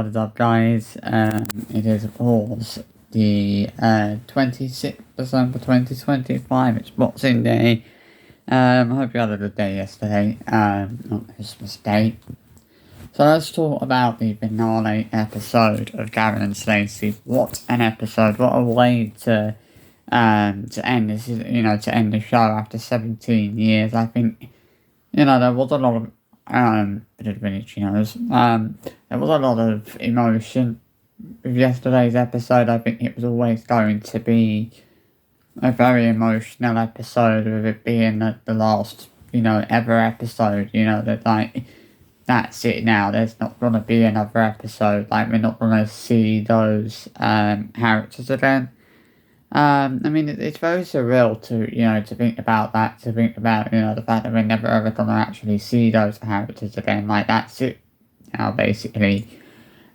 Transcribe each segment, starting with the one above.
what is up, guys? It is, of course, the 26th December 2025. It's Boxing Day. I hope you had a good day yesterday, on Christmas Day. So let's talk about the finale episode of Gavin and Stacey. What an episode! What a way to end this, to end the show after 17 years. I think, there was a lot of there was a lot of emotion with yesterday's episode. I think it was always going to be a very emotional episode, with it being the last, ever episode, that's it now. There's not going to be another episode. We're not going to see those characters again. It's very surreal to think about that, to think about, the fact that we're never ever going to actually see those characters again. That's it now, basically.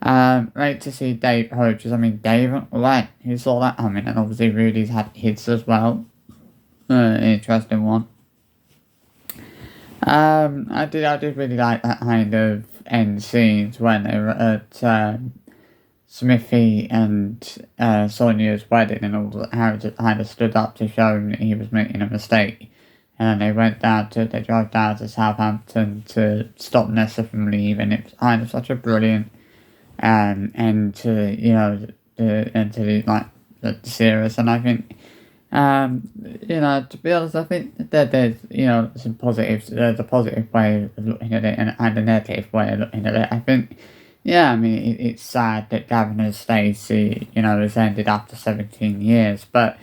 Great to see Dave Hodges. Gavin, right, who saw that coming, and obviously Rudy's had hits as well. Interesting one. I did really like that kind of end scenes when they were at, Smithy and Sonia's wedding, and all the characters kind of stood up to show him that he was making a mistake. And then they drove down to Southampton to stop Nessa from leaving. It was kind of such a brilliant end to, the series. And I think, to be honest, I think that there's some positives. There's a positive way of looking at it and a negative way of looking at it. I think, it's sad that Gavin and Stacey, has ended after 17 years. But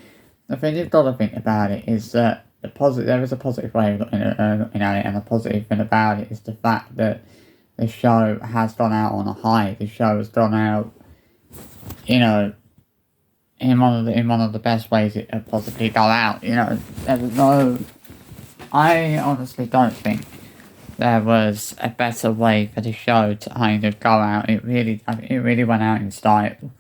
the thing you've got to think about it is that there is a positive way of looking at it, and the positive thing about it is the fact that the show has gone out on a high. The show has gone out, in one of the best ways it could possibly go out. I honestly don't think there was a better way for the show to kind of go out. It really went out in style.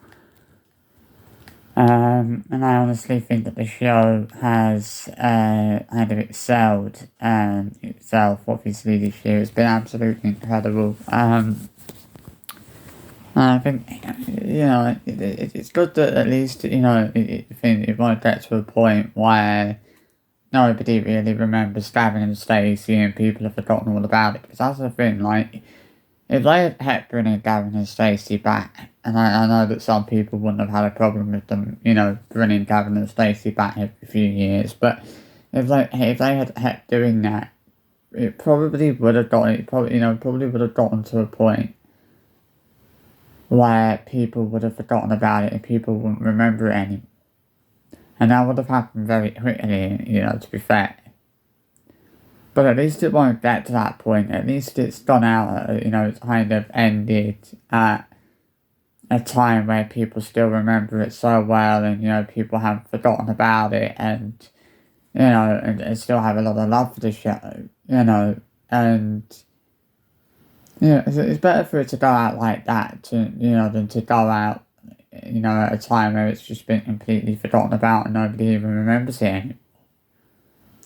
And I honestly think that the show has kind of excelled itself, obviously, this year. It's been absolutely incredible. I think, it's good that at least, it won't get to a point where nobody really remembers Gavin and Stacey and people have forgotten all about it. Because that's the thing, if they had kept bringing Gavin and Stacey back, and I know that some people wouldn't have had a problem with them, bringing Gavin and Stacey back every few years, but if they had kept doing that, it probably would have gotten to a point where people would have forgotten about it and people wouldn't remember it anymore. And that would have happened very quickly, to be fair. But at least it won't get to that point. At least it's gone out, it's kind of ended at a time where people still remember it so well, and, people haven't forgotten about it, and, and still have a lot of love for the show, and, it's better for it to go out like that, than to go out, at a time where it's just been completely forgotten about and nobody even remembers it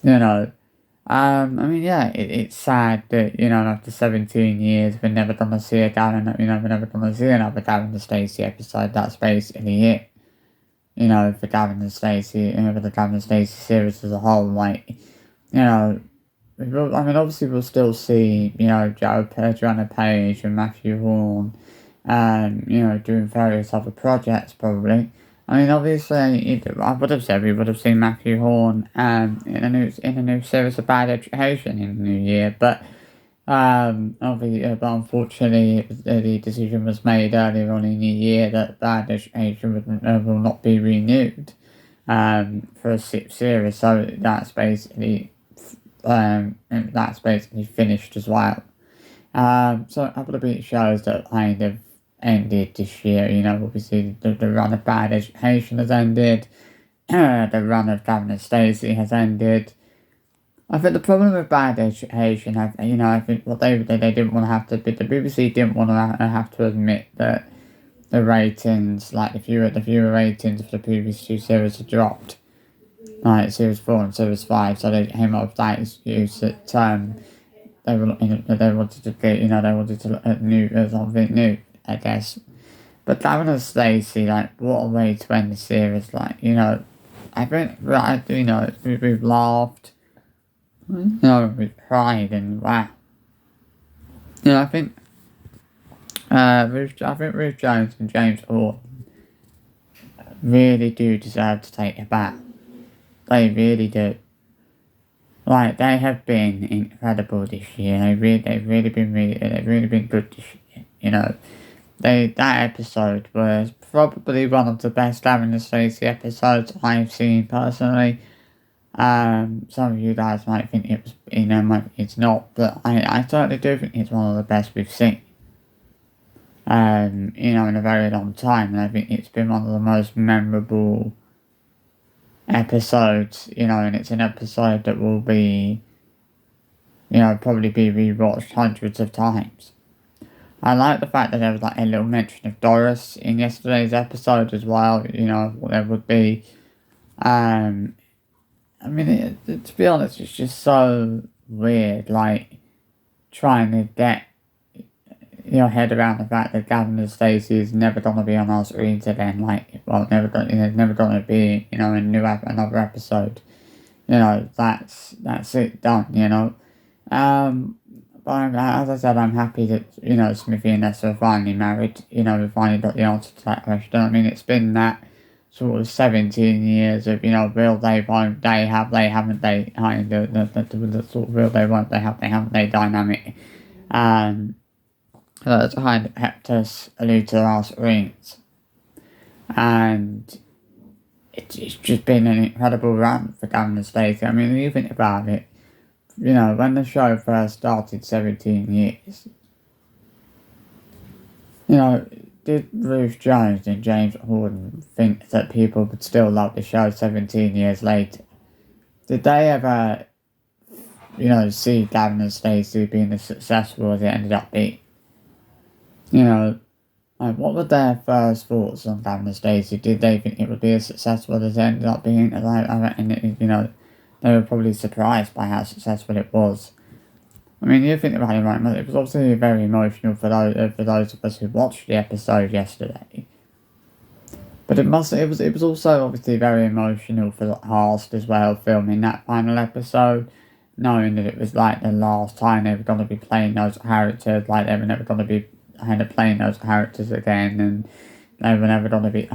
anymore. It's sad that, after 17 years, we're never going to see a Gavin, we're never going to see another Gavin and Stacey episode. That's basically it. For Gavin and Stacey, for the Gavin and Stacey series as a whole, obviously we'll still see, Joanna Page and Matthew Horn, doing various other projects, probably. Obviously, I would have said we would have seen Matthew Horn in a new series of Bad Education in the new year, but unfortunately, the decision was made earlier on in the year that Bad Education will not be renewed for a sixth series, so that's basically finished as well. So a couple of big shows that kind of ended this year, obviously the run of Bad Education has ended, the run of Gavin and Stacey has ended. I think the problem with Bad Education, I think what they didn't want to have to be, the BBC didn't want to have to admit that the ratings, the viewer ratings of the previous two series had dropped, series 4 and series 5, so they came up with that excuse that they wanted to get, they wanted to look at something new. I guess. But Gavin and Stacey, like, what a way to end the series, like, I think, right, we've laughed, we've cried, and wow. I think, Ruth Jones and James Orr really do deserve to take it back. They really do. Like, they have been incredible this year. They've really been good this year. That episode was probably one of the best Gavin and Stacey episodes I've seen personally. Some of you guys might think it was, it's not, but I certainly do think it's one of the best we've seen. In a very long time, and I think it's been one of the most memorable episodes, and it's an episode that will be, probably be rewatched hundreds of times. I like the fact that there was like a little mention of Doris in yesterday's episode as well, there would be. To be honest, it's just so weird, like, trying to get your head around the fact that Gavin and Stacey is never going to be on our screens again, never going to be, another episode. That's it, done, But as I said, I'm happy that, Smithy and Nessa are finally married. We finally got the answer to that question. It's been that sort of 17 years of, will they, won't they, have they, haven't they, the sort of will they, won't they, have they, haven't they dynamic. That's kind of kept us glued to our screens. And it's just been an incredible run for Gavin and Stacey. When you think about it, when the show first started 17 years, did Ruth Jones and James Corden think that people would still love the show 17 years later? Did they ever, see Gavin and Stacey being as successful as it ended up being? What were their first thoughts on Gavin and Stacey? Did they think it would be as successful as it ended up being? I reckon they were probably surprised by how successful it was. You think about it, right? It was obviously very emotional for those of us who watched the episode yesterday. But it was also obviously very emotional for the cast as well, filming that final episode, knowing that it was like the last time they were going to be playing those characters, like they were never going to be playing those characters again, and they were never going to be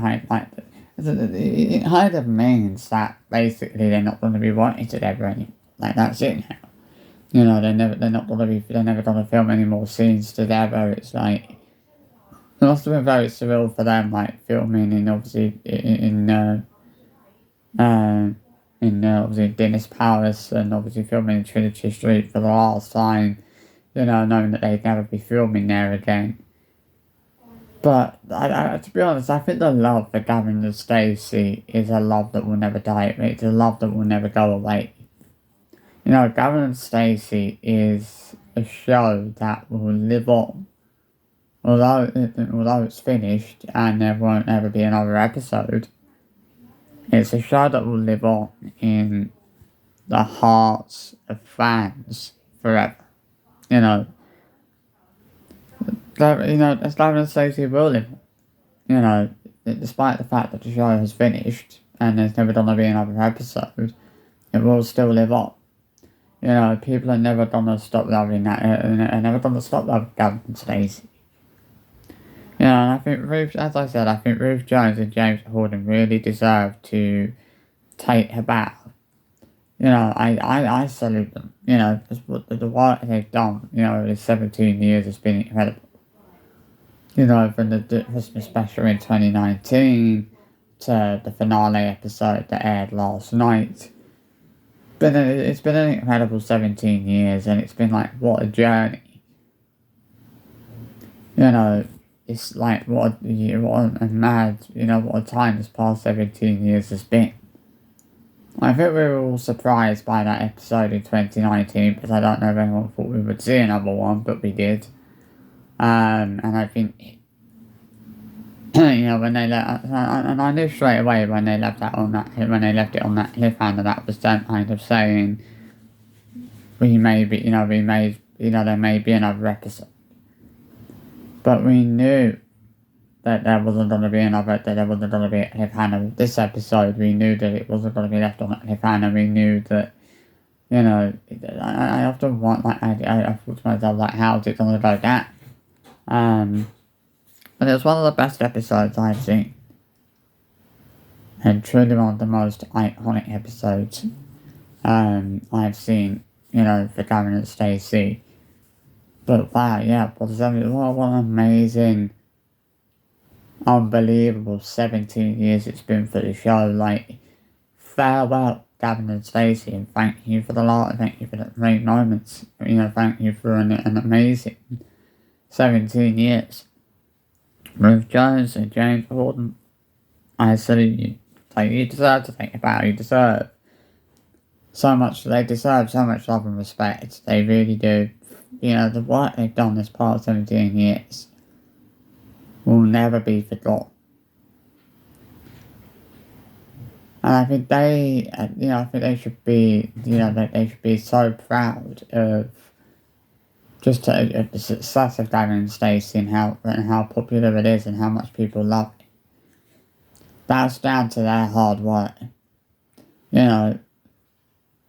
it kind of means that basically they're not going to be working together anymore. Like, that's it now. They're never going to film any more scenes together. It's like, it must have been very surreal for them, like, filming in obviously obviously Dennis Palace, and obviously filming in Trinity Street for the last time, knowing that they'd never be filming there again. But, to be honest, I think the love for Gavin and Stacey is a love that will never die. It's a love that will never go away. Gavin and Stacey is a show that will live on. Although it's finished and there won't ever be another episode, it's a show that will live on in the hearts of fans forever. As Gavin and Stacey will live on. Despite the fact that the show has finished and there's never going to be another episode, it will still live on. People are never going to stop loving that, are never going to stop loving Gavin and Stacey. And I think Ruth Jones and James Corden really deserve to take her back. I salute them, because the work they've done, in 17 years has been incredible. From the Christmas special in 2019 to the finale episode that aired last night. But it's been an incredible 17 years, and it's been like, what a journey. It's like, what a mad, what a time this past 17 years has been. I think we were all surprised by that episode in 2019, because I don't know if anyone thought we would see another one, but we did. And I think, when they left, and I knew straight away when they left it on that cliffhanger, that was them kind of saying, there may be another episode. But we knew that there wasn't going to be that there wasn't going to be a cliffhanger with this episode. We knew that it wasn't going to be left on a cliffhanger. We knew that, you know, I often want, like, I thought to myself, like, how's it going to go down? But it was one of the best episodes I've seen. And truly one of the most iconic episodes I've seen, you know, for Gavin and Stacey. But wow, yeah, what an amazing, unbelievable 17 years it's been for the show. Like, farewell, Gavin and Stacey, and thank you for the lot, thank you for the great moments. You know, thank you for an amazing 17 years. Ruth Jones and James Corden, I salute you. Like, you deserve to think about it. You deserve they deserve so much love and respect. They really do. You know, the work they've done this past 17 years will never be forgotten. And I think they should be, they should be so proud of just the success of Gavin and Stacey and how popular it is and how much people love it. That's down to their hard work. You know,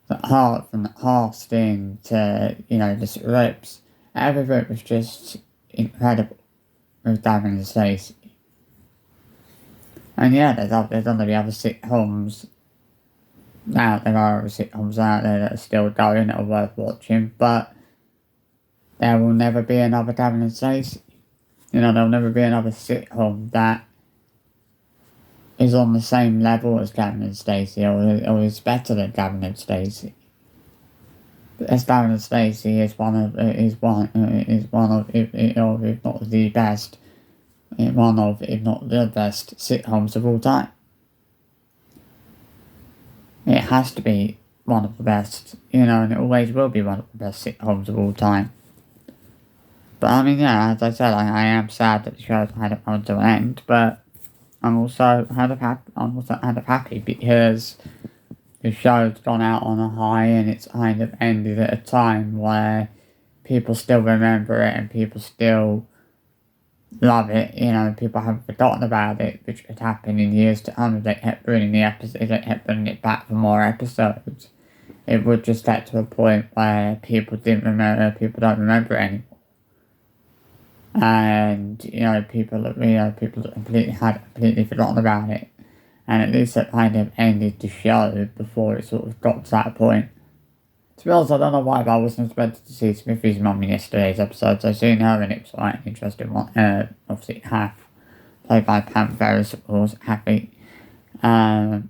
from the casting to, the scripts, everything was just incredible with Gavin and Stacey. And yeah, there's going to be other sitcoms out there. Are other sitcoms out there that are still going, that are worth watching, but there will never be another Gavin and Stacey. There'll never be another sitcom that is on the same level as Gavin and Stacey, or is better than Gavin and Stacey. As Gavin and Stacey is one of, if not the best, one of, if not the best sitcoms of all time. It has to be one of the best, and it always will be one of the best sitcoms of all time. But I mean, yeah, as I said, I am sad that the show had to come to an end, but I'm also kind of happy because the show's gone out on a high and it's kind of ended at a time where people still remember it and people still love it. People haven't forgotten about it, which could happen in years to come if they kept bringing it back for more episodes. It would just get to a point where people don't remember it anymore. And, people had completely forgotten about it. And at least it kind of ended the show before it sort of got to that point. To be honest, I don't know why, but I wasn't expected to see Smithy's mum in yesterday's episode, so seeing her and it was quite an interesting one. Obviously, half played by Pam Ferris, of course, Happy. But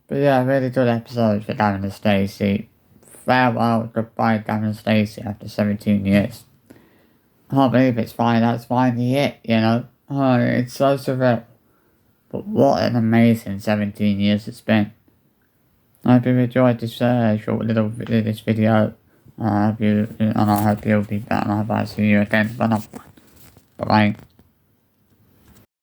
yeah, really good episode for Gavin and Stacey. Farewell, goodbye, Gavin and Stacey after 17 years. I can't believe that's finally it, Oh, it's so surreal. But what an amazing 17 years it's been. I hope you enjoyed this this video. I hope you'll be back and I hope I see you again for another one. Bye bye.